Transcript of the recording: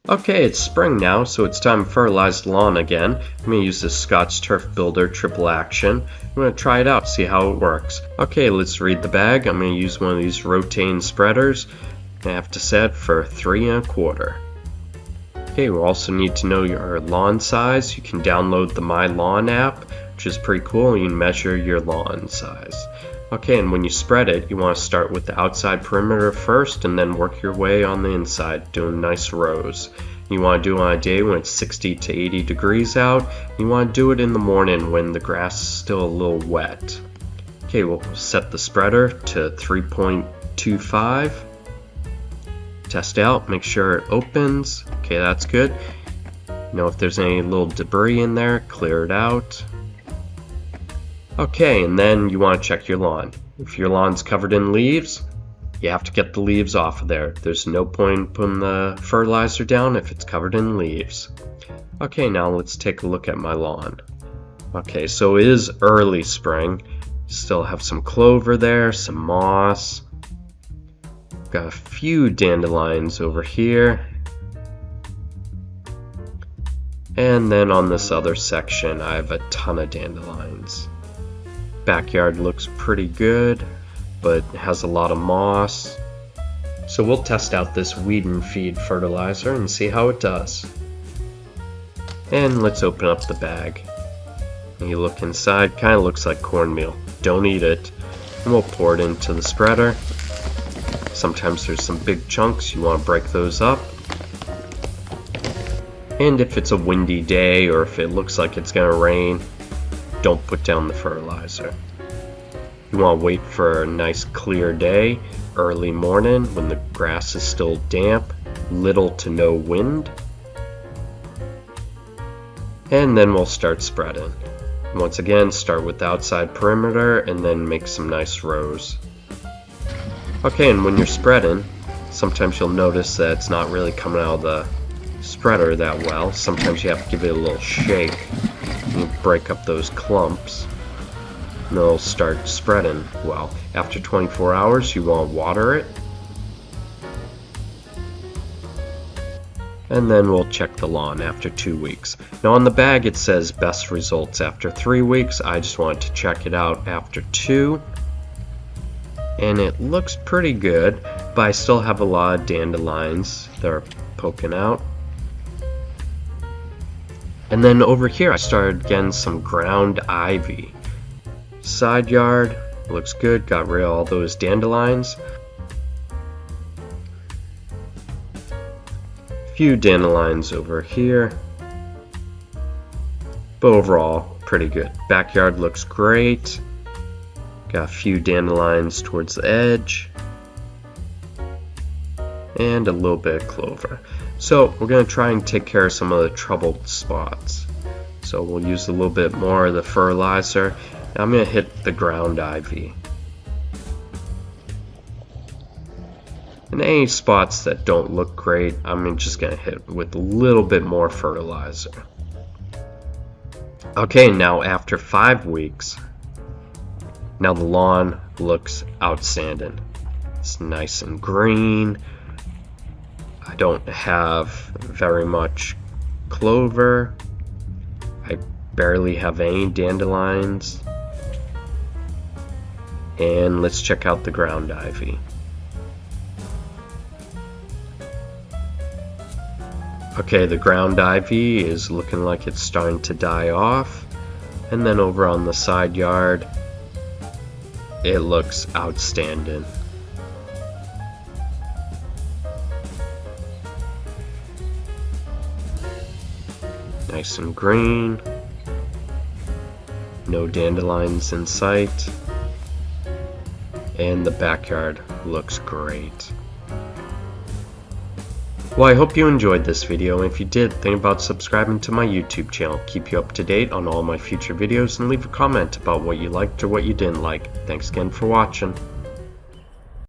Okay, it's spring now, so it's time to fertilize the lawn again. I'm going to use this SCOTTS Turf Builder Triple Action. I'm going to try it out, see how it works. Okay, let's read the bag. I'm going to use one of these rotating spreaders. I have to set for 3 1/4. Okay, we also need to know your lawn size. You can download the My Lawn app, which is pretty cool. You can measure your lawn size. Okay, and when you spread it, you want to start with the outside perimeter first and then work your way on the inside, doing nice rows. You want to do it on a day when it's 60 to 80 degrees out. You want to do it in the morning when the grass is still a little wet. Okay, we'll set the spreader to 3.25. Test out, make sure it opens. Okay, that's good. If there's any little debris in there, clear it out. Okay, and then you want to check your lawn. If your lawn's covered in leaves, you have to get the leaves off of there. There's no point in putting the fertilizer down if it's covered in leaves. Okay, now let's take a look at my lawn. Okay, so it is early spring. Still have some clover there, some moss. Got a few dandelions over here. And then on this other section, I have a ton of dandelions. Backyard looks pretty good, but has a lot of moss. So we'll test out this weed and feed fertilizer and see how it does. And let's open up the bag. And you look inside, kind of looks like cornmeal. Don't eat it. And we'll pour it into the spreader. Sometimes there's some big chunks, you want to break those up. And if it's a windy day or if it looks like it's going to rain, don't put down the fertilizer. You want to wait for a nice clear day, early morning when the grass is still damp, little to no wind. And then we'll start spreading. Once again, start with the outside perimeter and then make some nice rows. Okay, and when you're spreading, sometimes you'll notice that it's not really coming out of the spreader that well. Sometimes you have to give it a little shake. You break up those clumps and they'll start spreading well. After 24 hours you want to water it, and then we'll check the lawn after 2 weeks. Now on the bag it says best results after 3 weeks. I just wanted to check it out after 2, and it looks pretty good, but I still have a lot of dandelions that are poking out. And then over here I started getting some ground ivy. Side yard looks good, got rid of all those dandelions. Few dandelions over here. But overall, pretty good. Backyard looks great. Got a few dandelions towards the edge. And a little bit of clover. So we're going to try and take care of some of the troubled spots. So we'll use a little bit more of the fertilizer. I'm going to hit the ground ivy. And any spots that don't look great, I'm just going to hit with a little bit more fertilizer. Okay, now after 5 weeks, now the lawn looks outstanding. It's nice and green. I don't have very much clover. I barely have any dandelions. And let's check out the ground ivy. Okay, the ground ivy is looking like it's starting to die off. And then over on the side yard, it looks outstanding. Nice and green. No dandelions in sight. And the backyard looks great. Well, I hope you enjoyed this video, and if you did, think about subscribing to my YouTube channel. Keep you up to date on all my future videos, and leave a comment about what you liked or what you didn't like. Thanks again for watching.